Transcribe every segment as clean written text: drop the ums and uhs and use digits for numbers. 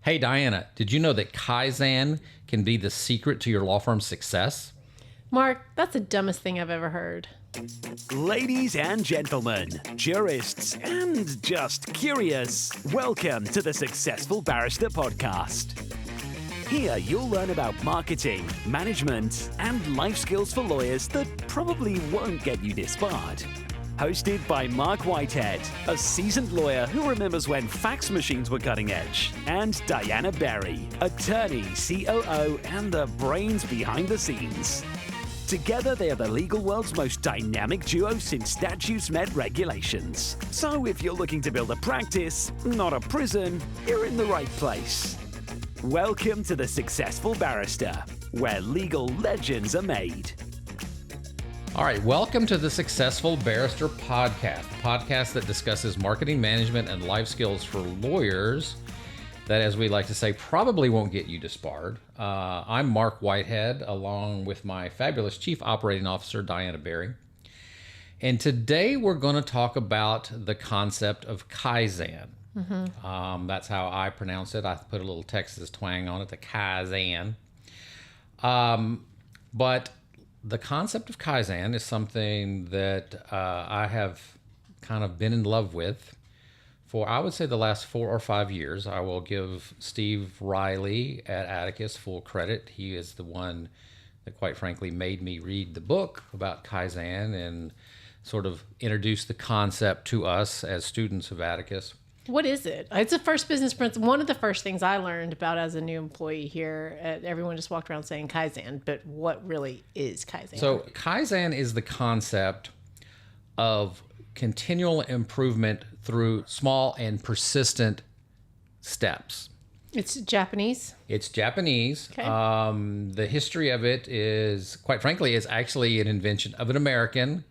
Hey, Diana, did you know that Kaizen can be the secret to your law firm's success? Mark, that's the dumbest thing I've ever heard. Ladies and gentlemen, jurists and just curious, welcome to the Successful Barrister Podcast. Here you'll learn about marketing, management, and life skills for lawyers that probably won't get you disbarred. Hosted by Marc Whitehead, a seasoned lawyer who remembers when fax machines were cutting edge, and Diana Berry, attorney, COO, and the brains behind the scenes. Together, they are the legal world's most dynamic duo since statutes met regulations. So if you're looking to build a practice, not a prison, you're in the right place. Welcome to the Successful Barrister, where legal legends are made. All right, welcome to the Successful Barrister Podcast, a podcast that discusses marketing, management, and life skills for lawyers that, as we like to say, probably won't get you disbarred. I'm Marc Whitehead, along with my fabulous Chief Operating Officer, Diana Berry. And today we're going to talk about the concept of Kaizen. That's how I pronounce it. I put a little Texas twang on it, the Kaizen. But the concept of Kaizen is something that I have kind of been in love with for, I would say, the last 4 or 5 years. I will give Steve Riley at Atticus full credit. He is the one that, quite frankly, made me read the book about Kaizen and sort of introduced the concept to us as students of Atticus. What is it? It's the first business principle. One of the first things I learned about as a new employee here, everyone just walked around saying Kaizen, but what really is Kaizen? So Kaizen is the concept of continual improvement through small and persistent steps. It's Japanese? It's Japanese. Okay. The history of it is, quite frankly, is actually an invention of an American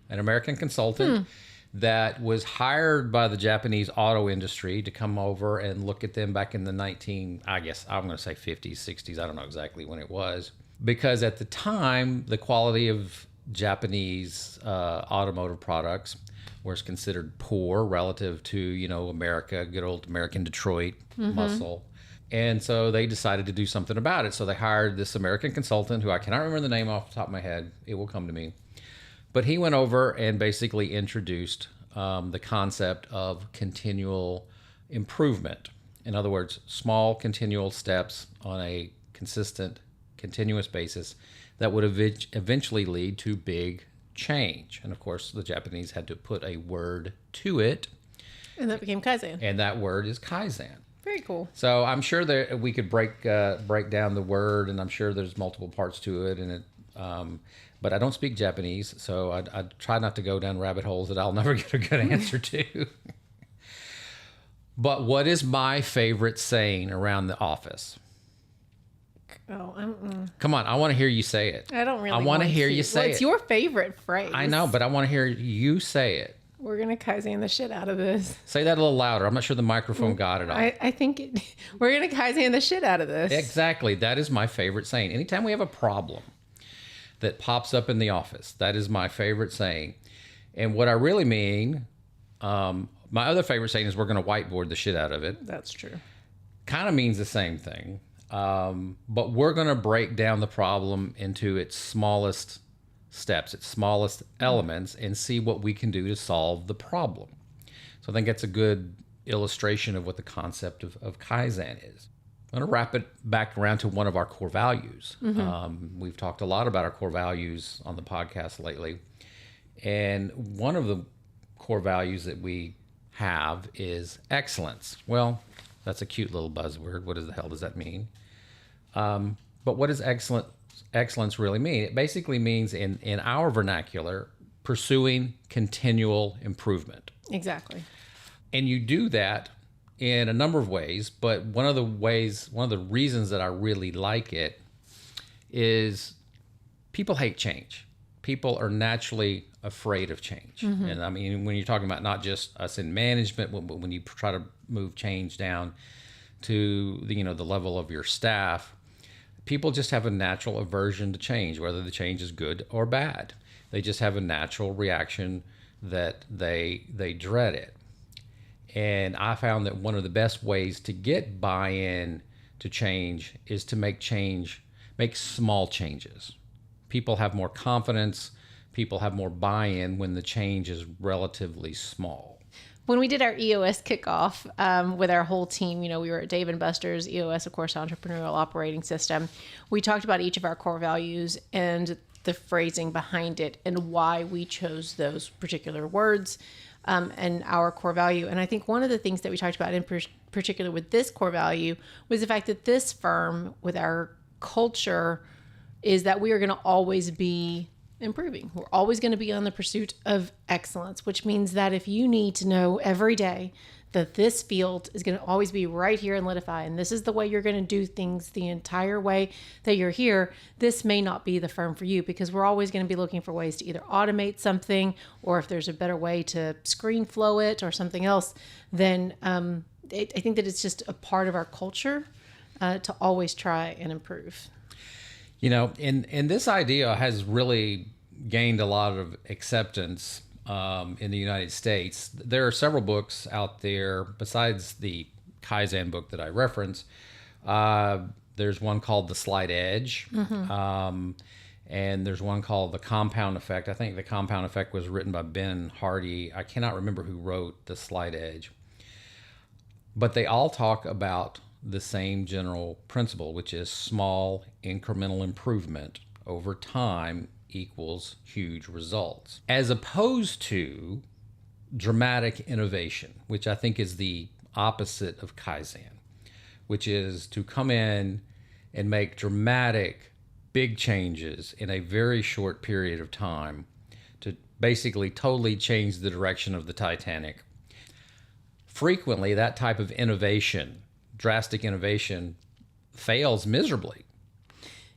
consultant that was hired by the Japanese auto industry to come over and look at them back in the I'm going to say 50s, 60s. I don't know exactly when it was. Because at the time, the quality of Japanese automotive products was considered poor relative to, America, good old American Detroit muscle. And so they decided to do something about it. So they hired this American consultant who I cannot remember the name off the top of my head. It will come to me. But he went over and basically introduced the concept of continual improvement. In other words, small continual steps on a consistent, continuous basis that would eventually lead to big change. And of course, the Japanese had to put a word to it. And that became Kaizen. And that word is Kaizen. Very cool. So I'm sure that we could break down the word, and I'm sure there's multiple parts to it, and it. But I don't speak Japanese, so I try not to go down rabbit holes that I'll never get a good answer to. But what is my favorite saying around the office? Come on, I want to hear you say it. I don't really I want to hear you say it. It's your favorite phrase. I know, but I want to hear you say it. We're going to Kaizen the shit out of this. Say that a little louder. I'm not sure the microphone got it all. I think we're going to Kaizen the shit out of this. Exactly. That is my favorite saying. Anytime we have a problem that pops up in the office, that is my favorite saying. And what I really mean, my other favorite saying is we're going to whiteboard the shit out of it. That's true. Kind of means the same thing. But we're going to break down the problem into its smallest steps, its smallest elements, and see what we can do to solve the problem. So I think that's a good illustration of what the concept of Kaizen is. I'm going to wrap it back around to one of our core values. We've talked a lot about our core values on the podcast lately. And one of the core values that we have is excellence. Well, that's a cute little buzzword. What the hell does that mean? But what does excellence really mean? It basically means, in our vernacular, pursuing continual improvement. Exactly. And you do that in a number of ways, but one of the reasons that I really like it is people hate change. People are naturally afraid of change. And I mean, when you're talking about not just us in management, but when you try to move change down to the level of your staff, people just have a natural aversion to change, whether the change is good or bad. They just have a natural reaction that they dread it. And I found that one of the best ways to get buy-in to change is to make small changes. People have more confidence. People have more buy-in when the change is relatively small. When we did our EOS kickoff with our whole team, we were at Dave & Buster's, EOS, of course, Entrepreneurial Operating System. We talked about each of our core values and the phrasing behind it and why we chose those particular words and our core value. And I think one of the things that we talked about in particular with this core value was the fact that this firm, with our culture, is that we are going to always be improving. We're always going to be on the pursuit of excellence, which means that if you need to know every day that this field is going to always be right here in Litify, and this is the way you're going to do things the entire way that you're here, this may not be the firm for you, because we're always going to be looking for ways to either automate something, or if there's a better way to screen flow it or something else, then I think that it's just a part of our culture to always try and improve. And this idea has really gained a lot of acceptance in the United States. There are several books out there besides the Kaizen book that I reference. There's one called The Slight Edge, and there's one called The Compound Effect. I think The Compound Effect was written by Ben Hardy. I cannot remember who wrote The Slight Edge. But they all talk about the same general principle, which is small incremental improvement over time equals huge results, as opposed to dramatic innovation, which I think is the opposite of Kaizen, which is to come in and make dramatic, big changes in a very short period of time to basically totally change the direction of the Titanic. Frequently, that type of innovation, drastic innovation, fails miserably.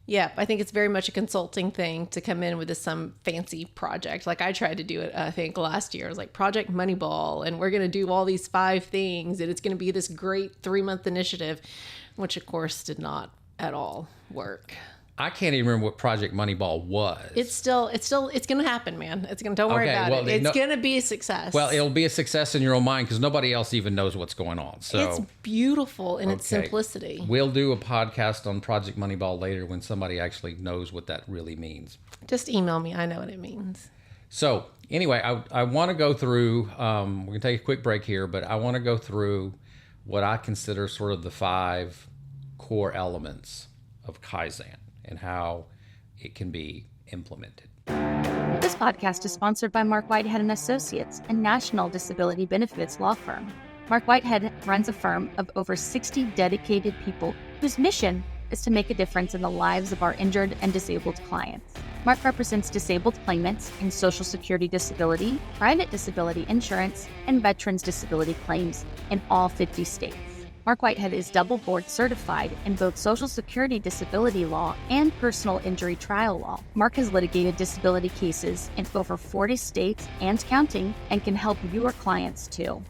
Yeah, I think it's very much a consulting thing to come in with some fancy project. Like I tried to do it, I think last year. It was like Project Moneyball, and we're going to do all these 5 things, and it's going to be this great 3-month initiative, which of course did not at all work. I can't even remember what Project Moneyball was. It's going to happen, man. Don't worry about it. It's going to be a success. Well, it'll be a success in your own mind because nobody else even knows what's going on. So it's beautiful in its simplicity. We'll do a podcast on Project Moneyball later when somebody actually knows what that really means. Just email me. I know what it means. So anyway, I want to go through, we're going to take a quick break here, but I want to go through what I consider sort of the 5 core elements of Kaizen and how it can be implemented. This podcast is sponsored by Marc Whitehead and Associates, a national disability benefits law firm. Marc Whitehead runs a firm of over 60 dedicated people whose mission is to make a difference in the lives of our injured and disabled clients. Marc represents disabled claimants in Social Security disability, private disability insurance, and veterans disability claims in all 50 states. Marc Whitehead is double board certified in both Social Security disability law and personal injury trial law. Marc has litigated disability cases in over 40 states and counting, and can help your clients too.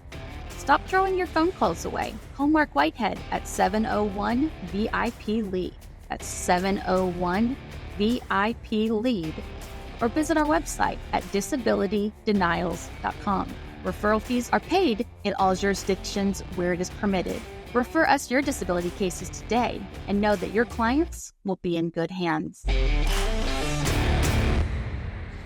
Stop throwing your phone calls away. Call Marc Whitehead at 701-VIP-LEAD. That's 701-VIP-LEAD. Or visit our website at disabilitydenials.com. Referral fees are paid in all jurisdictions where it is permitted. Refer us your disability cases today and know that your clients will be in good hands.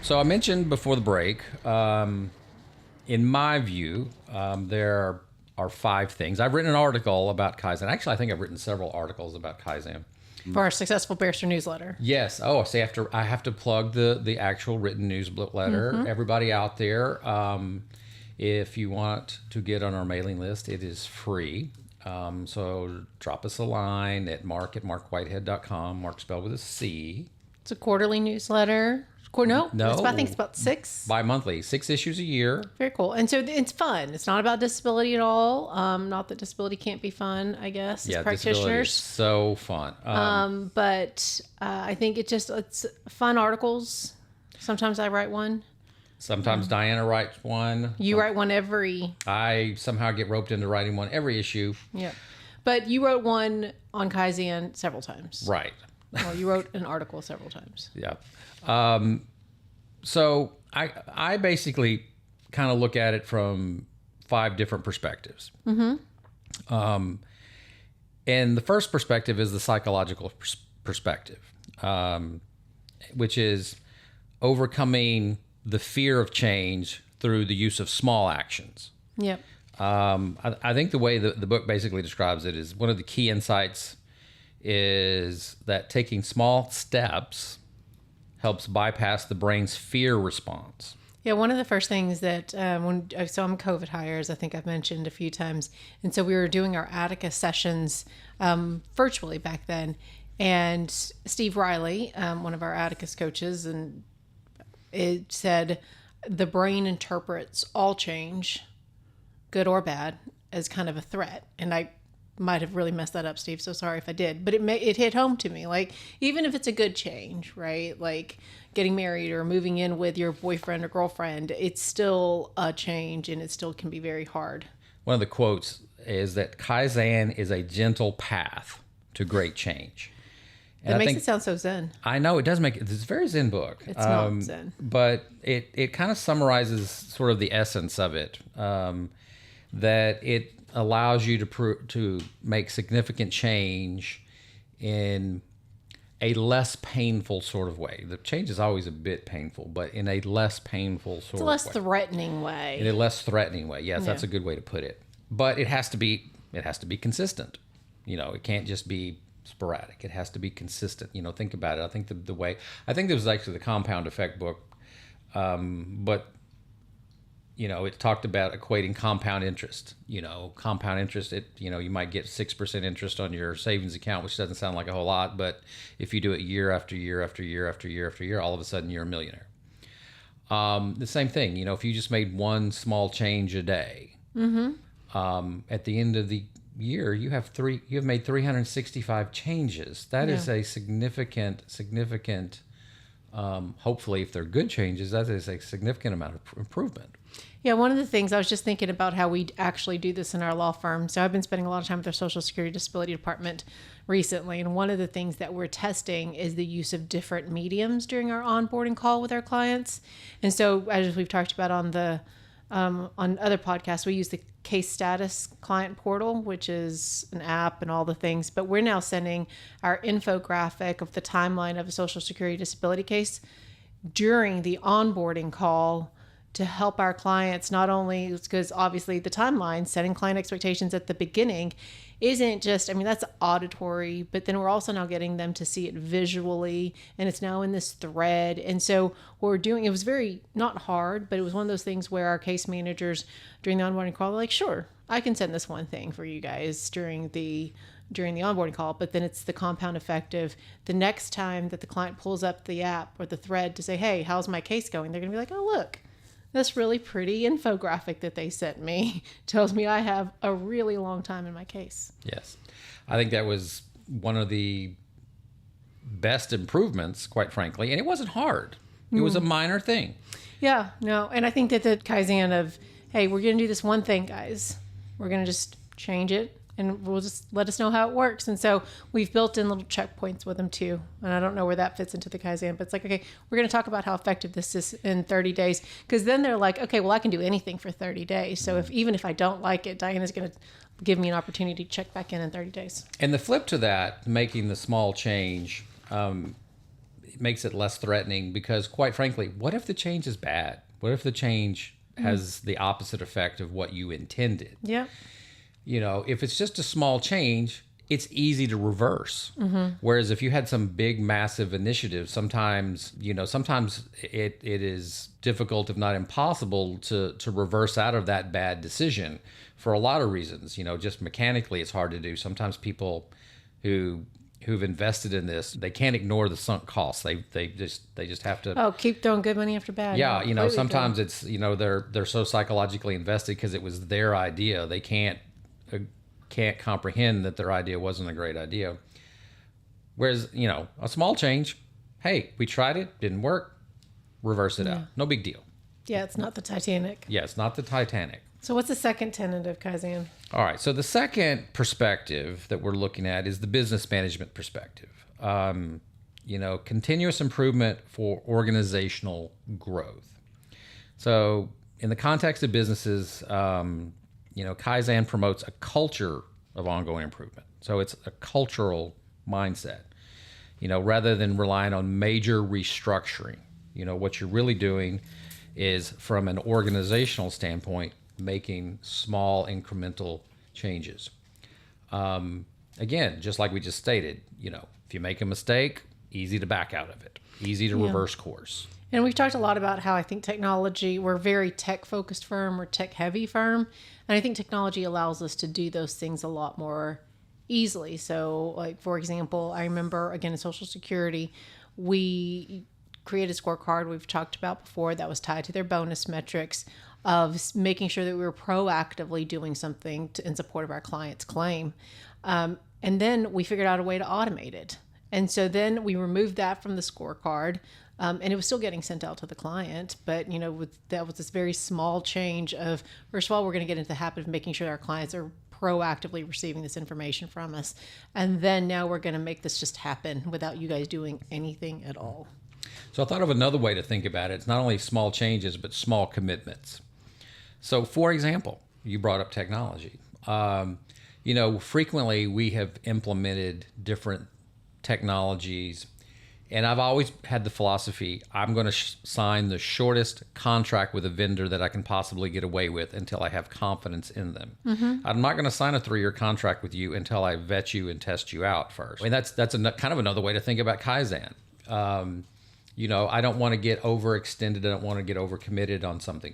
So I mentioned before the break, in my view, there are 5 things. I've written an article about Kaizen. Actually, I think I've written several articles about Kaizen. For our Successful Barrister newsletter. Yes. Oh, see, I have to plug the actual written newsletter. Mm-hmm. Everybody out there, if you want to get on our mailing list, it is free. So drop us a line at marc@marcwhitehead.com. Marc spelled with a C. It's a quarterly newsletter. No. I think it's about 6. Bi-monthly, 6 issues a year. Very cool. And so it's fun. It's not about disability at all. Not that disability can't be fun, I guess, as practitioners. Disability is so fun. But I think it's fun articles. Sometimes I write one. Sometimes Diana writes one. You write one every... I somehow get roped into writing one every issue. Yeah. But you wrote one on Kaizen several times. Right. Well, you wrote an article several times. Yeah. So I basically kind of look at it from 5 different perspectives. Mm-hmm. And the first perspective is the psychological perspective, which is overcoming the fear of change through the use of small actions. Yep. I think the way the book basically describes it is one of the key insights is that taking small steps helps bypass the brain's fear response. Yeah, one of the first things that so I'm COVID hires, I think I've mentioned a few times, and so we were doing our Attica sessions virtually back then, and Steve Riley, one of our Atticus coaches, and it said the brain interprets all change, good or bad, as kind of a threat, and I might have really messed that up, Steve, so sorry if I did, but it hit home to me. Like, even if it's a good change, right, like getting married or moving in with your boyfriend or girlfriend, it's still a change, and it still can be very hard. One of the quotes is that Kaizen is a gentle path to great change. And It makes it sound so zen. I know it does make it. It's a very zen book. It's not zen. But it kind of summarizes sort of the essence of it, that it allows you to make significant change in a less painful sort of way. The change is always a bit painful, but in a less painful sort of way. It's a less threatening way. In a less threatening way. Yes, that's a good way to put it. But it has to be consistent. It can't just be sporadic. It has to be consistent. Think about it. I think the way, I think this was actually the Compound Effect book, but it talked about equating compound interest. Compound interest, you might get 6% interest on your savings account, which doesn't sound like a whole lot, but if you do it year after year after year after year after year, all of a sudden you're a millionaire. The same thing, if you just made one small change a day, at the end of the year, you have made 365 changes. That is a significant, hopefully if they're good changes, that is a significant amount of improvement. Yeah, one of the things I was just thinking about how we actually do this in our law firm. So I've been spending a lot of time with our Social Security Disability Department recently, and one of the things that we're testing is the use of different mediums during our onboarding call with our clients. And so, as we've talked about on the on other podcasts, we use the Case Status Client Portal, which is an app and all the things. But we're now sending our infographic of the timeline of a Social Security disability case during the onboarding call to help our clients, not only because obviously the timeline, setting client expectations at the beginning isn't just, that's auditory, but then we're also now getting them to see it visually, and it's now in this thread. And so what we're doing, it was very not hard, but it was one of those things where our case managers during the onboarding call, they're like, sure, I can send this one thing for you guys during the onboarding call, but then it's the compound effect of the next time that the client pulls up the app or the thread to say, hey, how's my case going? They're going to be like, oh, look, this really pretty infographic that they sent me tells me I have a really long time in my case. Yes. I think that was one of the best improvements, quite frankly. And it wasn't hard. It was a minor thing. Yeah, no. And I think that the Kaizen of, hey, we're going to do this one thing, guys. We're going to just change it, and we'll just let us know how it works. And so we've built in little checkpoints with them too. And I don't know where that fits into the Kaizen, but it's like, okay, we're going to talk about how effective this is in 30 days. Because then they're like, okay, well, I can do anything for 30 days. So even if I don't like it, Diana's going to give me an opportunity to check back in 30 days. And the flip to that, making the small change, it makes it less threatening because, quite frankly, what if the change is bad? What if the change has the opposite effect of what you intended? Yeah. If it's just a small change, it's easy to reverse. Whereas if you had some big, massive initiative, sometimes it is difficult, if not impossible, to reverse out of that bad decision for a lot of reasons. Just mechanically, it's hard to do. Sometimes people who've invested in this, they can't ignore the sunk costs. They just have to. Keep throwing good money after bad. Yeah, sometimes it's they're so psychologically invested because it was their idea. They can't comprehend that their idea wasn't a great idea. Whereas, a small change, hey, we tried it, didn't work, reverse it out. No big deal. Yeah, it's not the Titanic. Yeah, it's not the Titanic. So what's the second tenet of Kaizen? All right, so the second perspective that we're looking at is the business management perspective. Continuous improvement for organizational growth. So in the context of businesses, Kaizen promotes a culture of ongoing improvement. So it's a cultural mindset, rather than relying on major restructuring. What you're really doing is, from an organizational standpoint, making small incremental changes. Again, just like we just stated, if you make a mistake, easy to back out of it, easy to reverse course. And we've talked a lot about how I think technology, we're a very tech-focused firm, we're a tech-heavy firm, and I think technology allows us to do those things a lot more easily. So, like, for example, I remember, again, in Social Security, we created a scorecard we've talked about before that was tied to their bonus metrics of making sure that we were proactively doing something in support of our client's claim. And then we figured out a way to automate it. And so then we removed that from the scorecard, and it was still getting sent out to the client. But, that was this very small change of, first of all, we're going to get into the habit of making sure our clients are proactively receiving this information from us. And then now we're going to make this just happen without you guys doing anything at all. So I thought of another way to think about it. It's not only small changes, but small commitments. So, for example, you brought up technology. Frequently we have implemented different technologies, and I've always had the philosophy, I'm going to sign the shortest contract with a vendor that I can possibly get away with until I have confidence in them. I'm not going to sign a 3-year contract with you until I vet you and test you out first. I mean, that's kind of another way to think about Kaizen. I don't want to get overextended. I don't want to get overcommitted on something.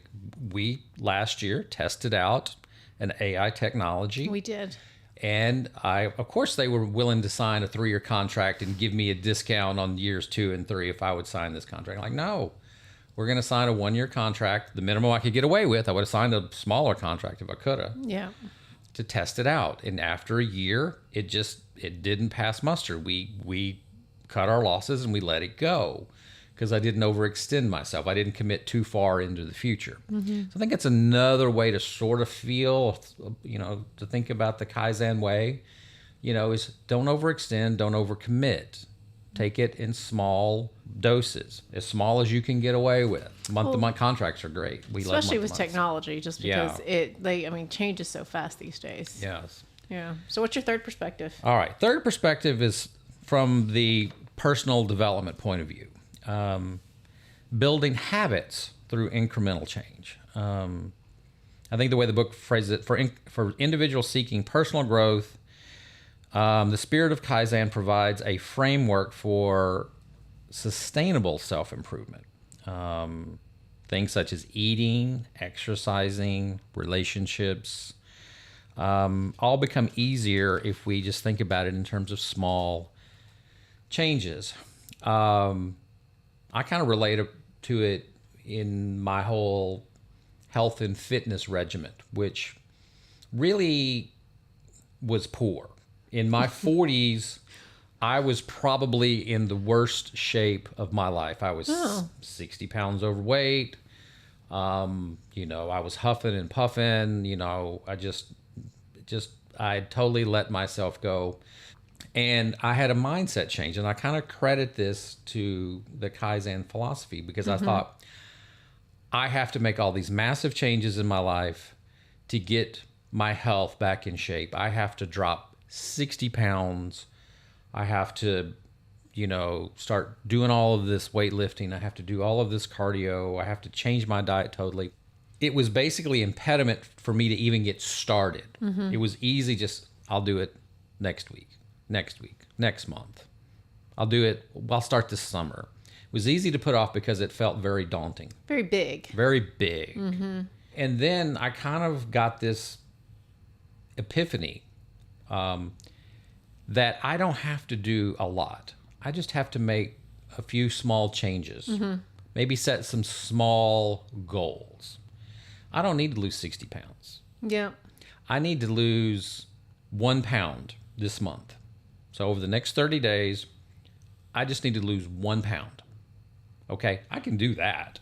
We, last year, tested out an AI technology. We did. And of course, they were willing to sign a 3-year contract and give me a discount on years 2 and 3 if I would sign this contract. Like, no, we're going to sign a 1-year contract. The minimum I could get away with, I would have signed a smaller contract if I could have. Yeah. To test it out. And after a year, it didn't pass muster. We cut our losses and we let it go, because I didn't overextend myself. I didn't commit too far into the future. So I think it's another way to sort of feel, to think about the Kaizen way, is don't overextend, don't overcommit. Take it in small doses, as small as you can get away with. Month-to-month contracts are great. We love especially with month-to-months. technology, just because it changes so fast these days. Yes. Yeah. So what's your third perspective? All right. Third perspective is from the personal development point of view. Building habits through incremental change. I think the way the book phrases it, for individuals seeking personal growth, the Spirit of Kaizen provides a framework for sustainable self-improvement. Things such as eating, exercising, relationships, all become easier if we just think about it in terms of small changes. I kind of relate to it in my whole health and fitness regimen, which really was poor. In my 40s, I was probably in the worst shape of my life. I was 60 pounds overweight. I was huffing and puffing. I totally let myself go. And I had a mindset change, and I kind of credit this to the Kaizen philosophy, because I thought, I have to make all these massive changes in my life to get my health back in shape. I have to drop 60 pounds. I have to, start doing all of this weightlifting. I have to do all of this cardio. I have to change my diet totally. It was basically impediment for me to even get started. It was easy, I'll do it next week, next month. I'll start this summer. It was easy to put off because it felt very daunting. Very big. Very big. And then I kind of got this epiphany that I don't have to do a lot. I just have to make a few small changes. Maybe set some small goals. I don't need to lose 60 pounds. Yeah. I need to lose 1 pound this month. So over the next 30 days, I just need to lose 1 pound. Okay, I can do that.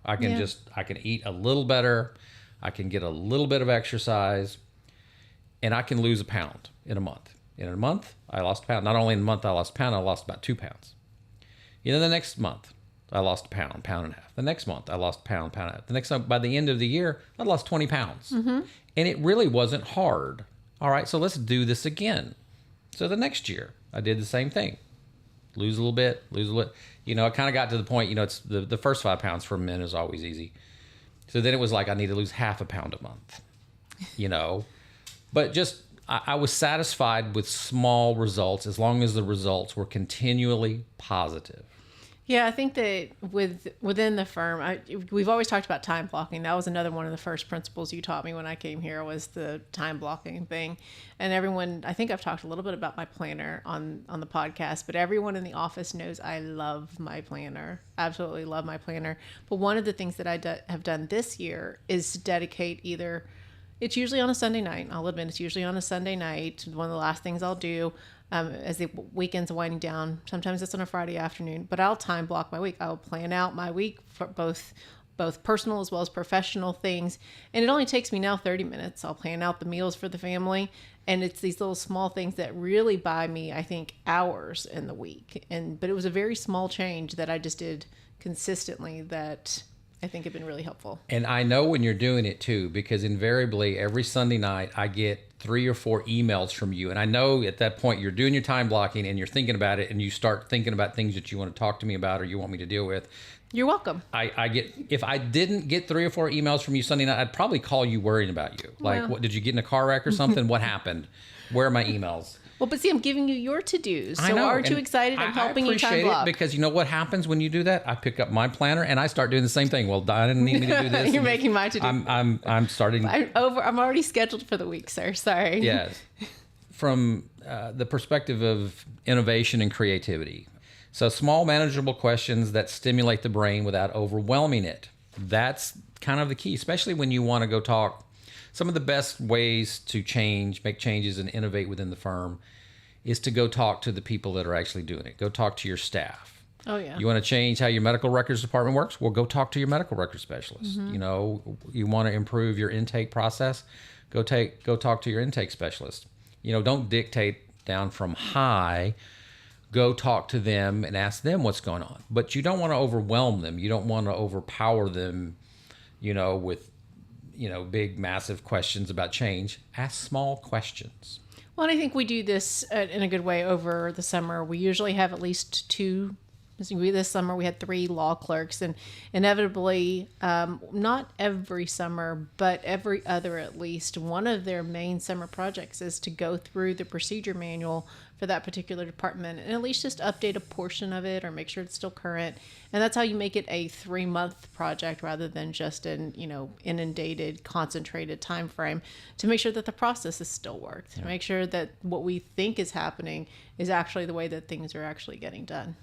I can eat a little better. I can get a little bit of exercise, and I can lose 1 pound in a month. In a month, I lost a pound. Not only in a month I lost a pound, I lost about 2 pounds. The next month, I lost a pound, pound and a half. The next month, I lost a pound, pound and a half. The next month, by the end of the year, I lost 20 pounds. And it really wasn't hard. All right, so let's do this again. So the next year, I did the same thing. Lose a little bit, lose a little. I kind of got to the point, it's the first 5 pounds for men is always easy. So then it was like I need to lose half a pound a month, But just, I was satisfied with small results as long as the results were continually positive. Yeah, I think that within the firm, we've always talked about time blocking. That was another one of the first principles you taught me when I came here was the time blocking thing. And everyone, I think I've talked a little bit about my planner on the podcast, but everyone in the office knows I love my planner. Absolutely love my planner. But one of the things that I have done this year is to dedicate it's usually on a Sunday night. I'll admit it's usually on a Sunday night. One of the last things I'll do as the weekend's winding down. Sometimes it's on a Friday afternoon, but I'll time block my week. I'll plan out my week for both personal as well as professional things. And it only takes me now 30 minutes. I'll plan out the meals for the family. And it's these little small things that really buy me, I think, hours in the week. But it was a very small change that I just did consistently that I think have been really helpful. And I know when you're doing it too, because invariably every Sunday night I get 3 or 4 emails from you. And I know at that point you're doing your time blocking and you're thinking about it and you start thinking about things that you want to talk to me about or you want me to deal with. You're welcome. If I didn't get 3 or 4 emails from you Sunday night, I'd probably call you worrying about you. Like, what, did you get in a car wreck or something? What happened? Where are my emails? Well, but see, I'm giving you your to-dos. So I know. aren't you excited? I'm helping you time block. I appreciate it because you know what happens when you do that? I pick up my planner and I start doing the same thing. Well, Diana didn't need me to do this. You're making my to-do. I'm starting. I'm already scheduled for the week, sir. Sorry. Yes. From the perspective of innovation and creativity. So small, manageable questions that stimulate the brain without overwhelming it. That's kind of the key, especially when you want to go talk. Some of the best ways to make changes and innovate within the firm is to go talk to the people that are actually doing it. Go talk to your staff. Oh, yeah. You want to change how your medical records department works? Well, go talk to your medical records specialist. Mm-hmm. You want to improve your intake process? Go talk to your intake specialist. Don't dictate down from high. Go talk to them and ask them what's going on. But you don't want to overwhelm them. You don't want to overpower them, with big, massive questions about change. Ask small questions. Well, and I think we do this in a good way over the summer. We usually have at least 2. This summer we had 3 law clerks, and inevitably, not every summer, but every other at least, one of their main summer projects is to go through the procedure manual for that particular department and at least just update a portion of it or make sure it's still current. And that's how you make it a 3-month project rather than just an inundated, concentrated time frame, to make sure that the process is still worked, to make sure that what we think is happening is actually the way that things are actually getting done.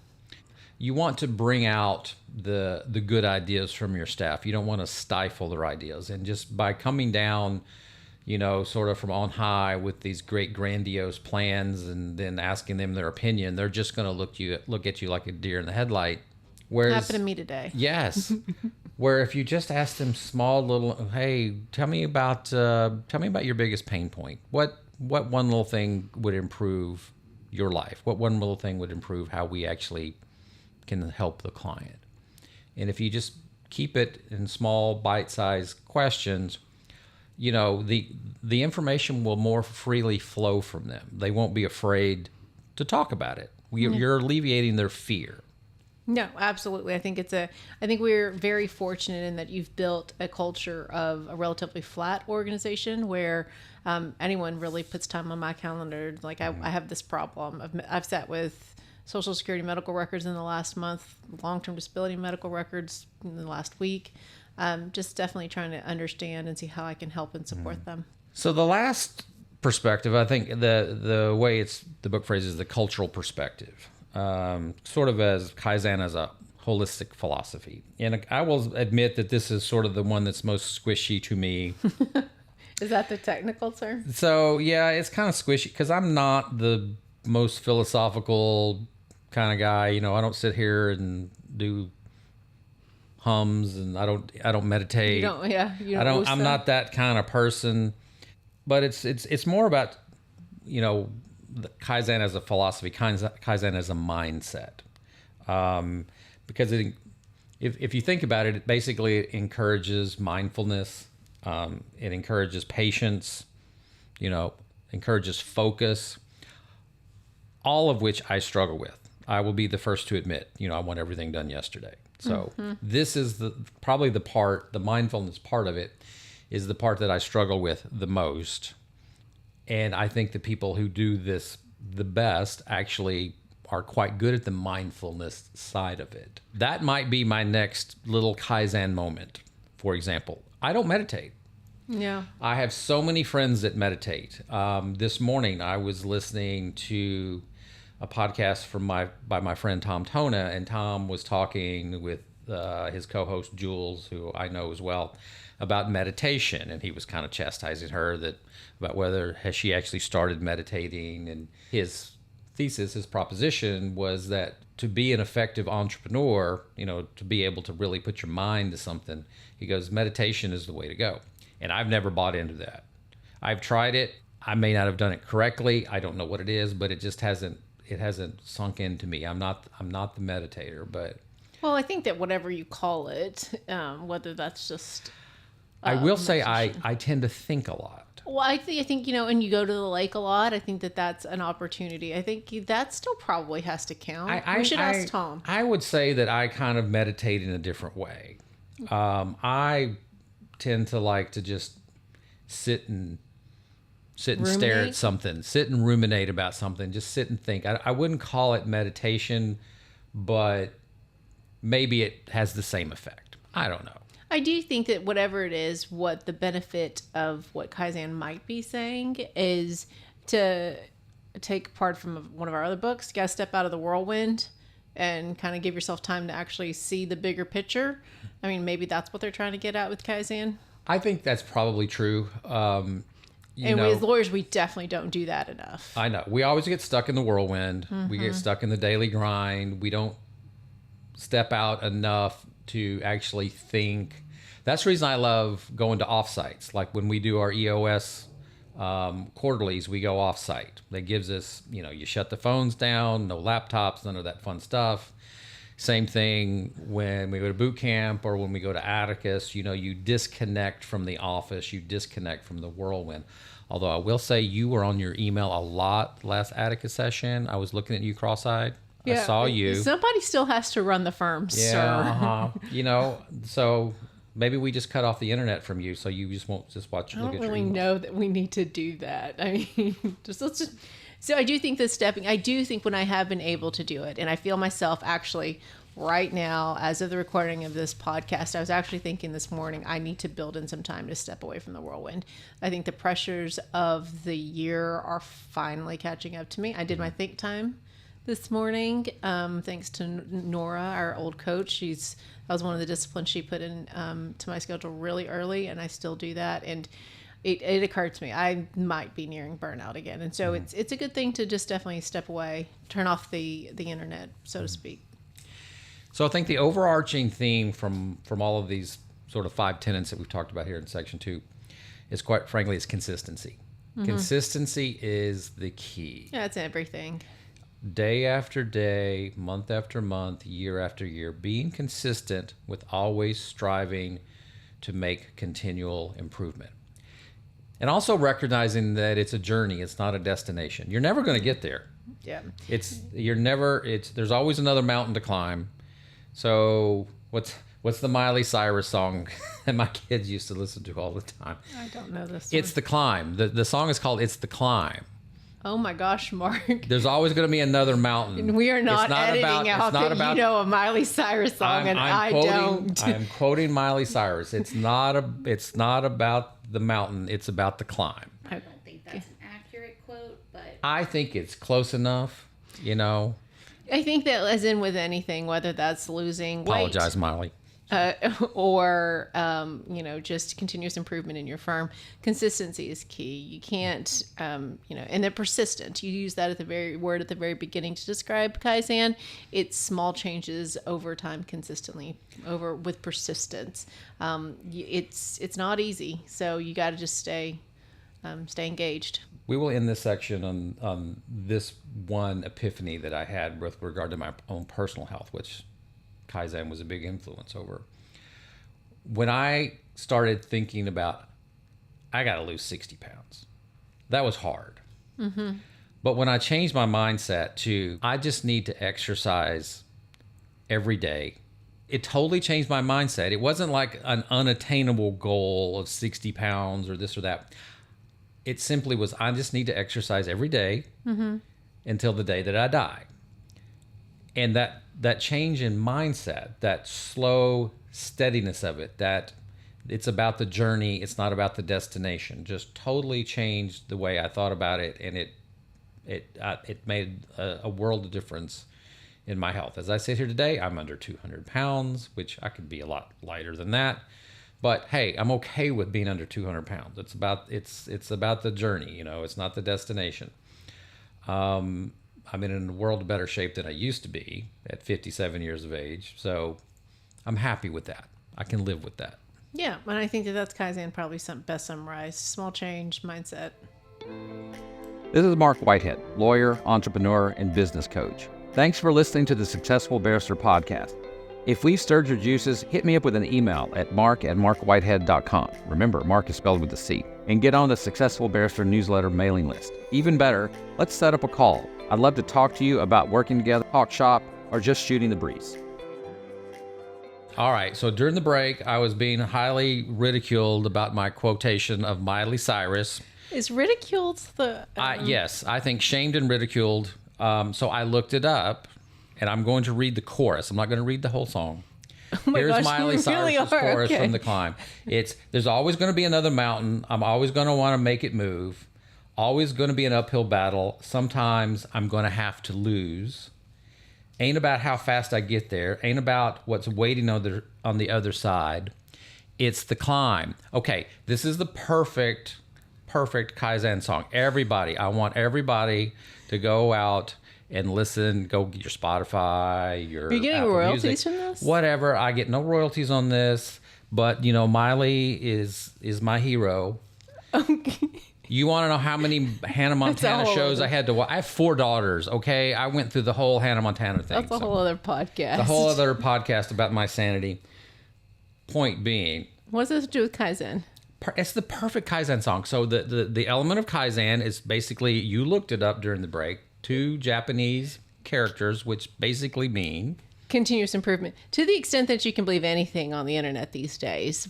You want to bring out the good ideas from your staff. You don't want to stifle their ideas. And just by coming down, sort of from on high with these great grandiose plans and then asking them their opinion, they're just going to look at you like a deer in the headlight. Whereas, happened to me today. Yes. Where if you just ask them small little, hey, tell me about your biggest pain point. What one little thing would improve your life? What one little thing would improve how we actually can help the client? And if you just keep it in small bite-sized questions, the information will more freely flow from them. They won't be afraid to talk about it. You're alleviating their fear. No, absolutely. I think we're very fortunate in that you've built a culture of a relatively flat organization where anyone really puts time on my calendar. Like I have this problem. I've sat with Social Security medical records in the last month, long-term disability medical records in the last week. Just definitely trying to understand and see how I can help and support them. So the last perspective, I think the way the book phrases the cultural perspective, sort of as Kaizen as a holistic philosophy. And I will admit that this is sort of the one that's most squishy to me. Is that the technical term? So yeah, it's kind of squishy because I'm not the most philosophical kind of guy. I don't sit here and do hums and I don't meditate. I'm not that kind of person. But it's more about the Kaizen as a philosophy, Kaizen as a mindset. Because if you think about it, it encourages mindfulness. It encourages patience. encourages focus, all of which I struggle with. I will be the first to admit, I want everything done yesterday. So this is probably the mindfulness part of it is the part that I struggle with the most. And I think the people who do this the best actually are quite good at the mindfulness side of it. That might be my next little Kaizen moment. For example, I don't meditate. Yeah. I have so many friends that meditate. This morning I was listening to a podcast by my friend Tom Tona, and Tom was talking with his co-host Jules, who I know as well, about meditation, and he was kind of chastising her about whether has she actually started meditating. And his thesis, his proposition was that to be an effective entrepreneur, to be able to really put your mind to something, he goes, meditation is the way to go. And I've never bought into that. I've tried it. I may not have done it correctly. I don't know what it is, but it just hasn't sunk into me. I'm not the meditator, but well, I think that whatever you call it, whether that's just I will say I tend to think a lot. Well, I think and you go to the lake a lot. I think that's an opportunity. I think that still probably has to count. We should ask Tom. I would say that I kind of meditate in a different way. I tend to like to just sit and stare at something, sit and ruminate about something, just sit and think. I wouldn't call it meditation, but maybe it has the same effect. I don't know. I do think that whatever it is, what the benefit of what Kaizen might be saying is to take part from one of our other books. You got to step out of the whirlwind and kind of give yourself time to actually see the bigger picture. I mean, maybe that's what they're trying to get at with Kaizen. I think that's probably true. And we, as lawyers, we definitely don't do that enough. I know. We always get stuck in the whirlwind. We get stuck in the daily grind. We don't step out enough to actually think. That's the reason I love going to offsites. Like when we do our EOS quarterlies, we go offsite. That gives us, you shut the phones down, no laptops, none of that fun stuff. Same thing when we go to boot camp or when we go to Atticus, you disconnect from the office, you disconnect from the whirlwind. Although I will say you were on your email a lot last Atticus session. I was looking at you cross-eyed. Yeah, I saw you. Somebody still has to run the firm, sir. So maybe we just cut off the internet from you, so you just won't just watch. I don't really know that we need to do that. I mean, let's just. So I do think I do think when I have been able to do it, and I feel myself actually right now, as of the recording of this podcast, I was actually thinking this morning, I need to build in some time to step away from the whirlwind. I think the pressures of the year are finally catching up to me. I did my think time this morning, thanks to Nora, our old coach. That was one of the disciplines she put in to my schedule really early, and I still do that. And it occurred to me I might be nearing burnout again, and so it's a good thing to just definitely step away, turn off the internet, so to speak. So I think the overarching theme from all of these sort of 5 tenets that we've talked about here in section 2 is, quite frankly, is consistency. Consistency is the key. Yeah, it's everything. Day after day, month after month, year after year, being consistent with always striving to make continual improvement. And also recognizing that it's a journey, it's not a destination. You're never going to get there. Yeah. There's always another mountain to climb. So what's the Miley Cyrus song that my kids used to listen to all the time? I don't know this It's The Climb. The song is called It's The Climb. Oh my gosh, Mark. There's always going to be another mountain. And we are not editing out that you know a Miley Cyrus song and I don't. I'm quoting Miley Cyrus. It's not about the mountain. It's about the climb. I don't think that's an accurate quote, but I think it's close enough, I think that as in with anything, whether that's losing weight. Apologize, Miley. Or just continuous improvement in your firm. Consistency is key. You can't, and then persistent. You use that at the very beginning to describe Kaizen. It's small changes over time, consistently, with persistence. It's not easy, so you got to just stay engaged. We will end this section on this one epiphany that I had with regard to my own personal health, which Kaizen was a big influence over. When I started thinking about, I got to lose 60 pounds. That was hard. But when I changed my mindset to, I just need to exercise every day, it totally changed my mindset. It wasn't like an unattainable goal of 60 pounds or this or that. It simply was, I just need to exercise every day until the day that I die. And that change in mindset, that slow steadiness of it, that it's about the journey, it's not about the destination, just totally changed the way I thought about it. And it made a world of difference in my health. As I sit here today, I'm under 200 pounds, which I could be a lot lighter than that. But hey, I'm okay with being under 200 pounds. It's about the journey, you know, it's not the destination. I'm in a world of better shape than I used to be at 57 years of age. So I'm happy with that. I can live with that. Yeah, and I think that's Kaizen probably best summarized. Small change, mindset. This is Marc Whitehead, lawyer, entrepreneur, and business coach. Thanks for listening to the Successful Barrister podcast. If we've stirred your juices, hit me up with an email at marc@marcwhitehead.com. Remember, Marc is spelled with a C. And get on the Successful Barrister newsletter mailing list. Even better, let's set up a call. I'd love to talk to you about working together, talk shop, or just shooting the breeze. All right, so during the break, I was being highly ridiculed about my quotation of Miley Cyrus. Is ridiculed the... Yes, I think shamed and ridiculed. So I looked it up, and I'm going to read the chorus. I'm not going to read the whole song. Oh my Here's gosh, Miley you really Cyrus's are. chorus Okay. from The Climb. There's always going to be another mountain. I'm always going to want to make it move. Always going to be an uphill battle. Sometimes I'm going to have to lose. Ain't about how fast I get there. Ain't about what's waiting on the other side. It's the climb. Okay, this is the perfect Kaizen song. I want everybody to go out and listen. Go get your Spotify, your Are you getting Apple royalties Music, from this? whatever. I get no royalties on this, but you know, Miley is my hero. Okay. You want to know how many Hannah Montana whole shows other- I had to watch? I have 4 daughters, okay? I went through the whole Hannah Montana thing. That's a whole other podcast. The whole other podcast about my sanity. Point being, What's this to do with Kaizen? it's the perfect Kaizen song. So the element of Kaizen is basically, you looked it up during the break, 2 Japanese characters, which basically mean... Continuous improvement. To the extent that you can believe anything on the internet these days,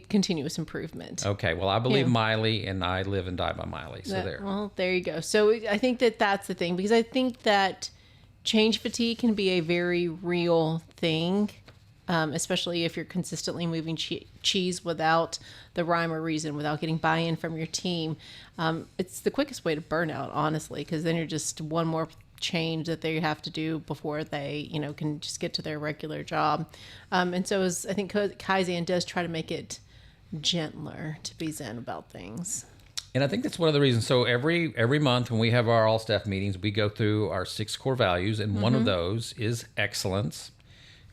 continuous improvement. Okay, well, I believe Yeah. Miley, and I live and die by Miley. So there. Well, there you go. So I think that's the thing, because I think that change fatigue can be a very real thing, especially if you're consistently moving cheese without the rhyme or reason, without getting buy-in from your team. It's the quickest way to burnout, honestly, because then you're just one more change that they have to do before they, can just get to their regular job. And so I think Kaizen does try to make it gentler to be zen about things. And I think that's one of the reasons. So every month when we have our all staff meetings, we go through our 6 core values, and one of those is excellence.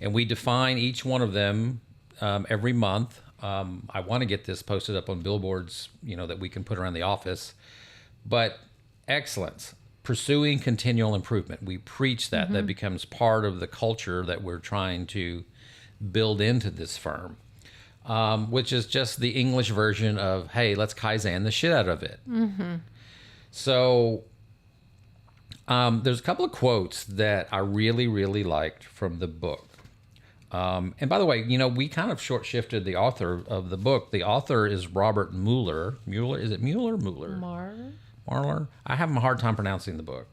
And we define each one of them every month. I want to get this posted up on billboards, that we can put around the office. But excellence, pursuing continual improvement. We preach that. That becomes part of the culture that we're trying to build into this firm. Which is just the English version of, hey, let's Kaizen the shit out of it. So there's a couple of quotes that I really, really liked from the book. And by the way, we kind of short-shifted the author of the book. The author is Rober Maurer. Is it Mueller? Maurer? I have a hard time pronouncing the book.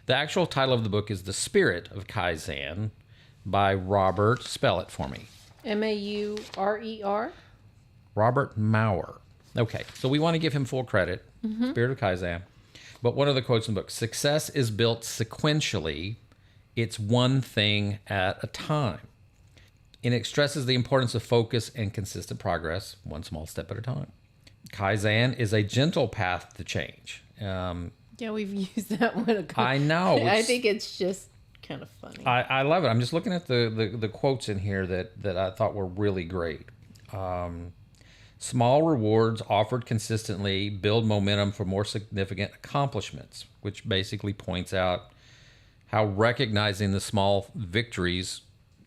The actual title of the book is The Spirit of Kaizen by Robert. Spell it for me. Maurer? Rober Maurer. Okay, so we want to give him full credit. Spirit of Kaizen. But one of the quotes in the book, success is built sequentially. It's one thing at a time. And it stresses the importance of focus and consistent progress, one small step at a time. Kaizen is a gentle path to change. Yeah, we've used that one a couple. I know. I think it's just kind of funny. I love it. I'm just looking at the quotes in here that I thought were really great. Small rewards offered consistently build momentum for more significant accomplishments, which basically points out how recognizing the small victories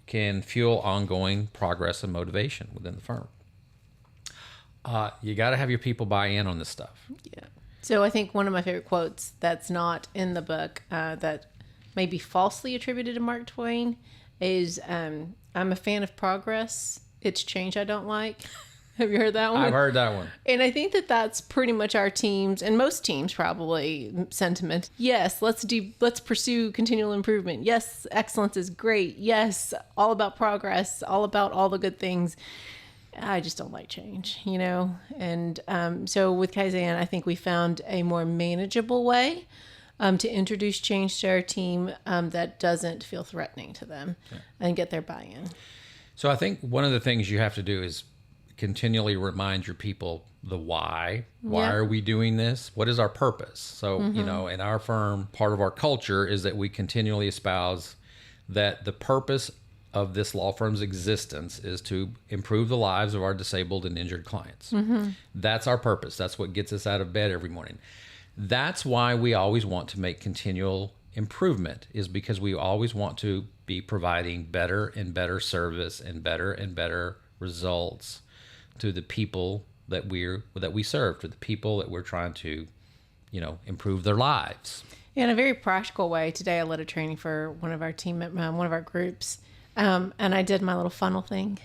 can fuel ongoing progress and motivation within the firm. You got to have your people buy in on this stuff. Yeah. So I think one of my favorite quotes that's not in the book that may be falsely attributed to Mark Twain is, I'm a fan of progress. It's change I don't like. Have you heard that one? I've heard that one. And I think that that's pretty much our teams, and most teams probably, sentiment. Yes, let's pursue continual improvement. Yes, excellence is great. Yes, all about progress, all about all the good things. I just don't like change, you know? And so with Kaizen, I think we found a more manageable way to introduce change to our team that doesn't feel threatening to them and get their buy-in. So I think one of the things you have to do is continually remind your people the why. Why are we doing this? What is our purpose? So, you know, in our firm, part of our culture is that we continually espouse that the purpose of this law firm's existence is to improve the lives of our disabled and injured clients. That's our purpose. That's what gets us out of bed every morning. That's why we always want to make continual improvement, is because we always want to be providing better and better service and better results to the people that we serve, to the people that we're trying to, you know, improve their lives. In a very practical way, today I led a training for one of our one of our groups, and I did my little funnel thing.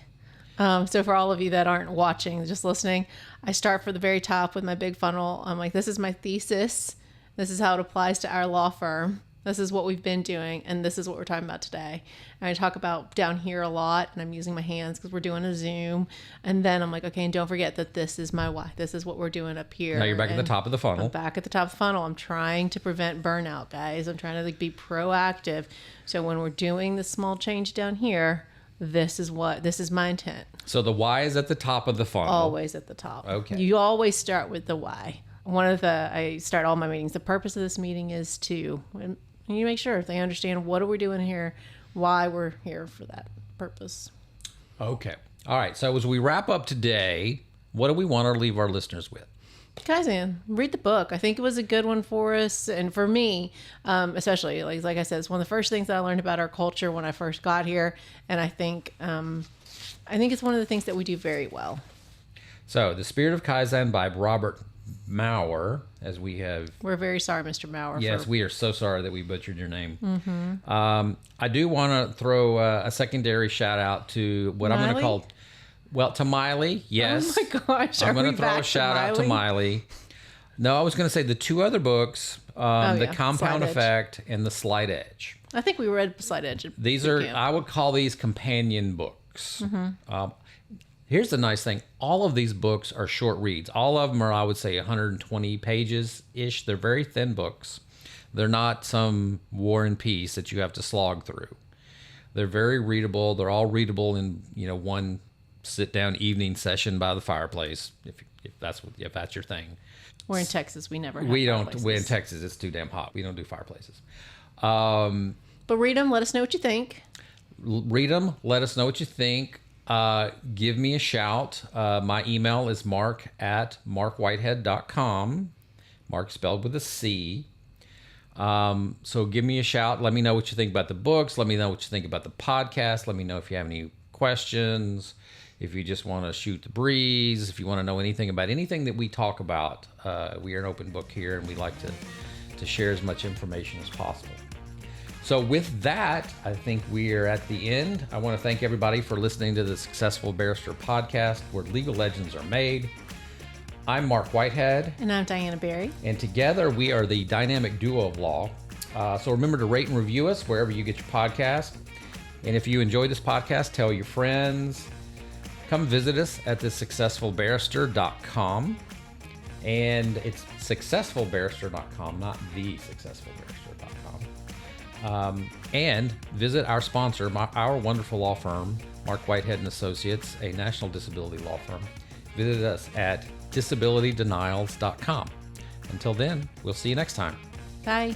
So for all of you that aren't watching, just listening, I start for the very top with my big funnel. I'm like, this is my thesis. This is how it applies to our law firm. This is what we've been doing, and this is what we're talking about today. And I talk about down here a lot, and I'm using my hands because we're doing a Zoom. And then I'm like, okay, and don't forget that this is my why. This is what we're doing up here. Now you're back at the top of the funnel. I'm back at the top of the funnel. I'm trying to prevent burnout, guys. I'm trying to be proactive. So when we're doing this small change down here, this is my intent. So the why is at the top of the funnel. Always at the top. Okay. You always start with the why. I start all my meetings. The purpose of this meeting is to, and you make sure they understand what are we doing here, why we're here for that purpose. Okay. All right. So as we wrap up today, what do we want to leave our listeners with? Kaizen, read the book. I think it was a good one for us. And for me, especially, like I said, it's one of the first things that I learned about our culture when I first got here. And I think it's one of the things that we do very well. So The Spirit of Kaizen by Rober Maurer, as we have... We're very sorry, Mr. Maurer. Yes, we are so sorry that we butchered your name. Mm-hmm. I do want to throw a secondary shout out to what Miley? I'm going to call... Well, to Miley, yes. Oh my gosh, I'm going to throw a shout out to Miley. No, I was going to say the two other books, The Compound Effect and The Slight Edge. I think we read Slight Edge. These are, I would call these companion books. Mm-hmm. Here's the nice thing. All of these books are short reads. All of them are, I would say, 120 pages-ish. They're very thin books. They're not some War and Peace that you have to slog through. They're very readable. They're all readable in, one sit-down evening session by the fireplace, if that's your thing. We're in Texas. We never have fireplaces. We're in Texas. It's too damn hot. We don't do fireplaces. But read them. Let us know what you think. Read them. Let us know what you think. Give me a shout. My email is marc@marcwhitehead.com. Marc spelled with a C. So give me a shout. Let me know what you think about the books. Let me know what you think about the podcast. Let me know if you have any questions. If you just want to shoot the breeze. If you want to know anything about anything that we talk about. We are an open book here, and we like to share as much information as possible. So with that, I think we are at the end. I want to thank everybody for listening to the Successful Barrister podcast, where legal legends are made. I'm Marc Whitehead. And I'm Diana Berry. And together we are the dynamic duo of law. So remember to rate and review us wherever you get your podcast. And if you enjoy this podcast, tell your friends. Come visit us at thesuccessfulbarrister.com. And it's successfulbarrister.com, not thesuccessfulbarrister.com. And visit our sponsor, our wonderful law firm, Marc Whitehead and Associates, a national disability law firm. Visit us at disabilitydenials.com. Until then, we'll see you next time. Bye.